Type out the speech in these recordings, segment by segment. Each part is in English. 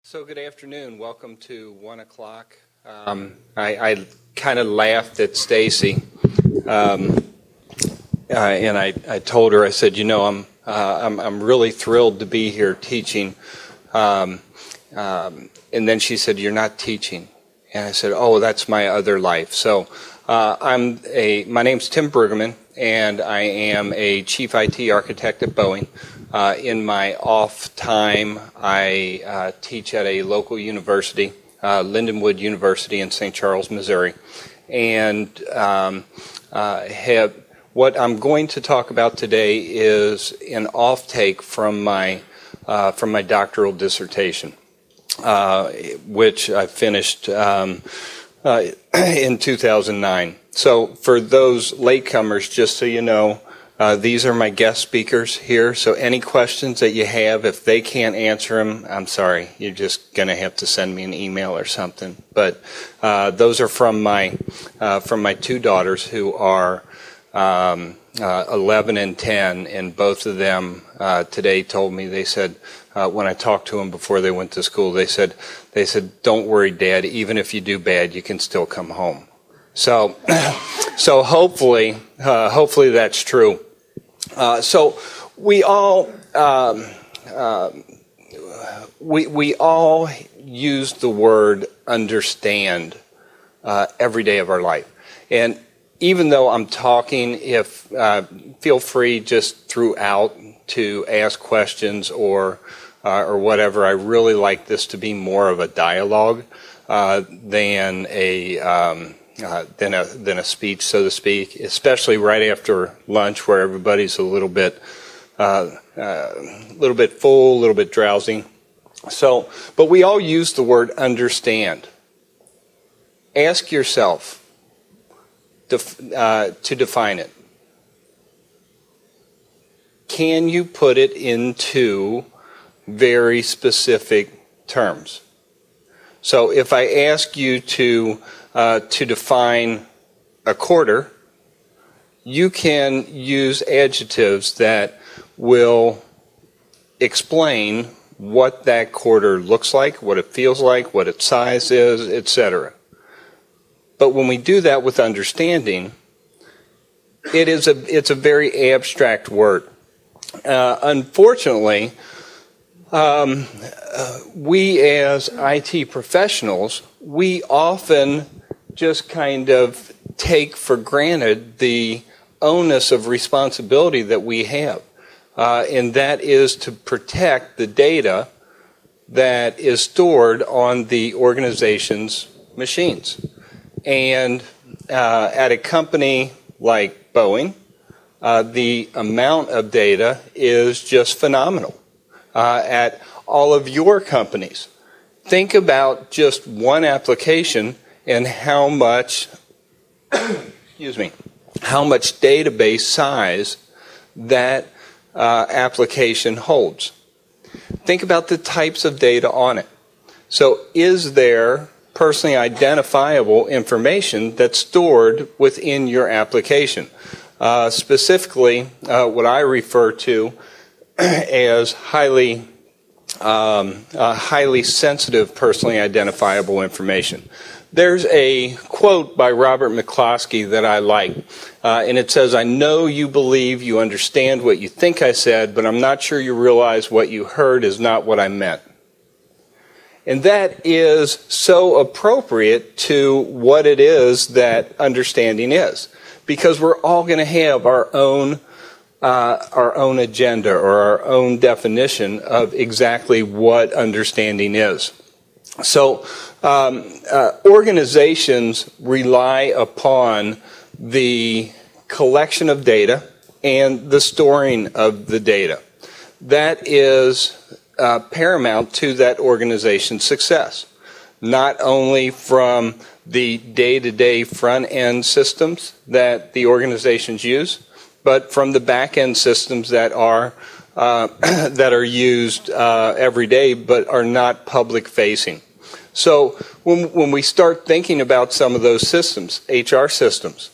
So good afternoon. Welcome to 1 o'clock. I kind of laughed at Stacy, and I told her, I said, you know, I'm really thrilled to be here teaching. And then she said, you're not teaching. And I said, oh, that's my other life. So my name's Tim Brueggemann, and I am a chief IT architect at Boeing. In my off time, I teach at a local university, Lindenwood University in St. Charles, Missouri. And what I'm going to talk about today is an off-take from my doctoral dissertation, which I finished in 2009. So for those latecomers, just so you know, these are my guest speakers here, so any questions that you have, if they can't answer them, I'm sorry, you're just going to have to send me an email or something. But those are from my two daughters who are 11 and 10, and both of them today told me, they said, when I talked to them before they went to school, they said, don't worry, Dad, even if you do bad, you can still come home. So hopefully that's true. So we all use the word understand every day of our life, and even though I'm talking, feel free just throughout to ask questions or whatever. I really like this to be more of a dialogue than a speech, so to speak, especially right after lunch where everybody's a little bit full, a little bit drowsy. So, but we all use the word understand. Ask yourself to define it. Can you put it into very specific terms? So if I ask you to define a quarter, you can use adjectives that will explain what that quarter looks like, what it feels like, what its size is, etc. But when we do that with understanding, it's a very abstract word. Unfortunately, we as IT professionals, we often just kind of take for granted the onus of responsibility that we have, and that is to protect the data that is stored on the organization's machines. And at a company like Boeing, the amount of data is just phenomenal. At all of your companies, think about just one application and how much, how much database size that application holds. Think about the types of data on it. So is there personally identifiable information that's stored within your application? Specifically, what I refer to as highly sensitive, personally identifiable information. There's a quote by Robert McCloskey that I like, and it says, I know you believe you understand what you think I said, but I'm not sure you realize what you heard is not what I meant. And that is so appropriate to what it is that understanding is, because we're all going to have our own agenda or our own definition of exactly what understanding is. So organizations rely upon the collection of data and the storing of the data. That is paramount to that organization's success, not only from the day-to-day front-end systems that the organizations use, but from the back-end systems that are used every day but are not public-facing. So when we start thinking about some of those systems, HR systems,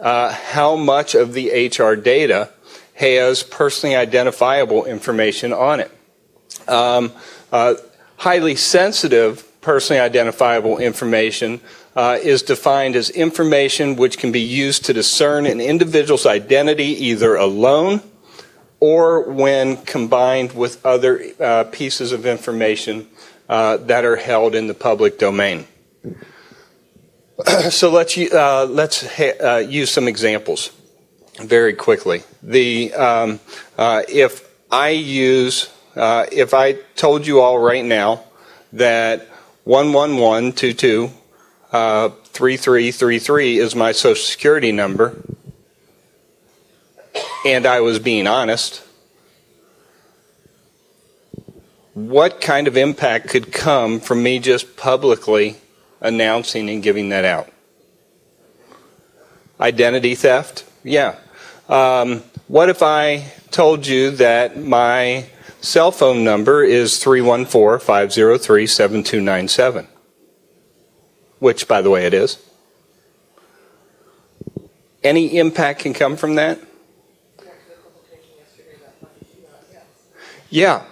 how much of the HR data has personally identifiable information on it? Highly sensitive personally identifiable information is defined as information which can be used to discern an individual's identity either alone or when combined with other pieces of information that are held in the public domain. So let's use some examples very quickly. If I told you all right now that 111223333 is my Social Security number, and I was being honest, what kind of impact could come from me just publicly announcing and giving that out? Identity theft? Yeah. What if I told you that my cell phone number is 314-503-7297? Which, by the way, it is. Any impact can come from that? Yeah,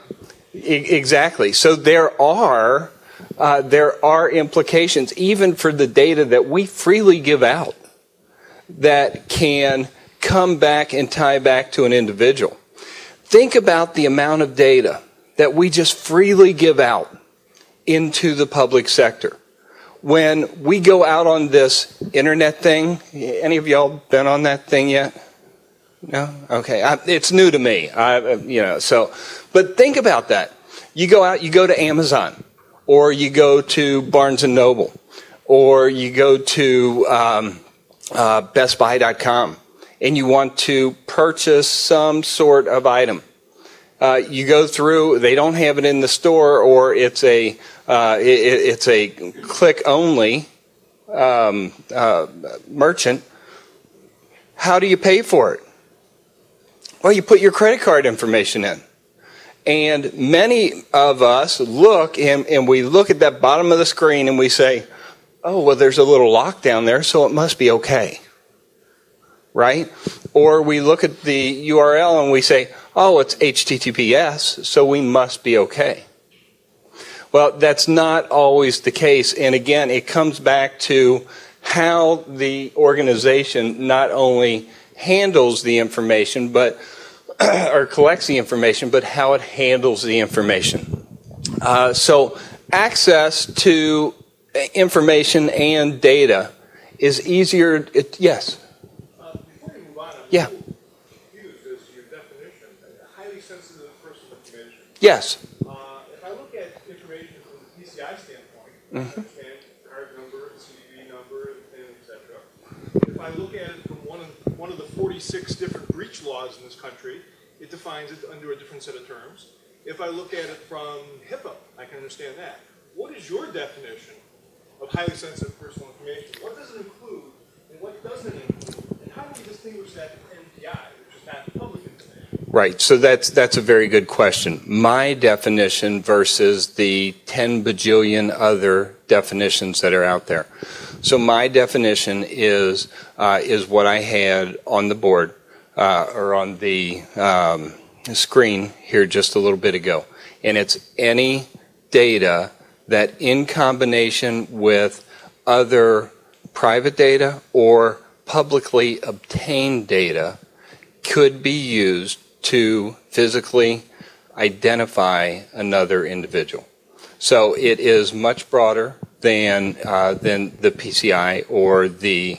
exactly. So there are implications, even for the data that we freely give out, that can come back and tie back to an individual. Think about the amount of data that we just freely give out into the public sector. When we go out on this internet thing, any of y'all been on that thing yet? No? Okay. It's new to me. But think about that. You go out, you go to Amazon, or you go to Barnes & Noble, or you go to BestBuy.com, and you want to purchase some sort of item. You go through, they don't have it in the store, or it's a click-only merchant. How do you pay for it? Well, you put your credit card information in. And many of us look, and we look at that bottom of the screen and we say, oh, well, there's a little lock down there, so it must be okay. Right? Or we look at the URL and we say, oh, it's HTTPS, so we must be okay. Well, that's not always the case. And again, it comes back to how the organization not only handles the information, but or collects the information, but how it handles the information. So access to information and data is easier. Yes? Before you move on, yeah. confused as to your definition. Highly sensitive personal information. Yes. If I look at information from the PCI standpoint, understand card number, CVV number, and etc. If I look at it from one of the 46 different breach laws in this country, it defines it under a different set of terms. If I look at it from HIPAA, I can understand that. What is your definition of highly sensitive personal information? What does it include and what doesn't include? And how do we distinguish that from NPI, which is not public information? Right, so that's a very good question. My definition versus the 10 bajillion other definitions that are out there. So my definition is what I had on the board or on the screen here just a little bit ago. And it's any data that in combination with other private data or publicly obtained data could be used to physically identify another individual. So it is much broader than the PCI or the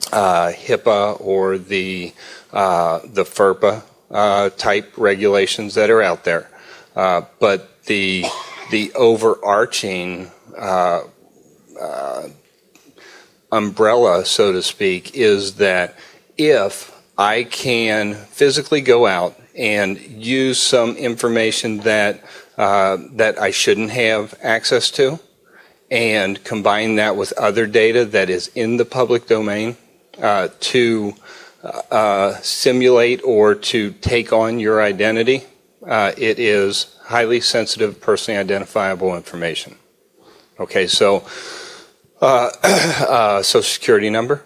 HIPAA or the FERPA type regulations that are out there. But the overarching umbrella, so to speak, is that if I can physically go out and use some information that I shouldn't have access to, and combine that with other data that is in the public domain to simulate or to take on your identity, it is highly sensitive, personally identifiable information. Okay, so Social Security number,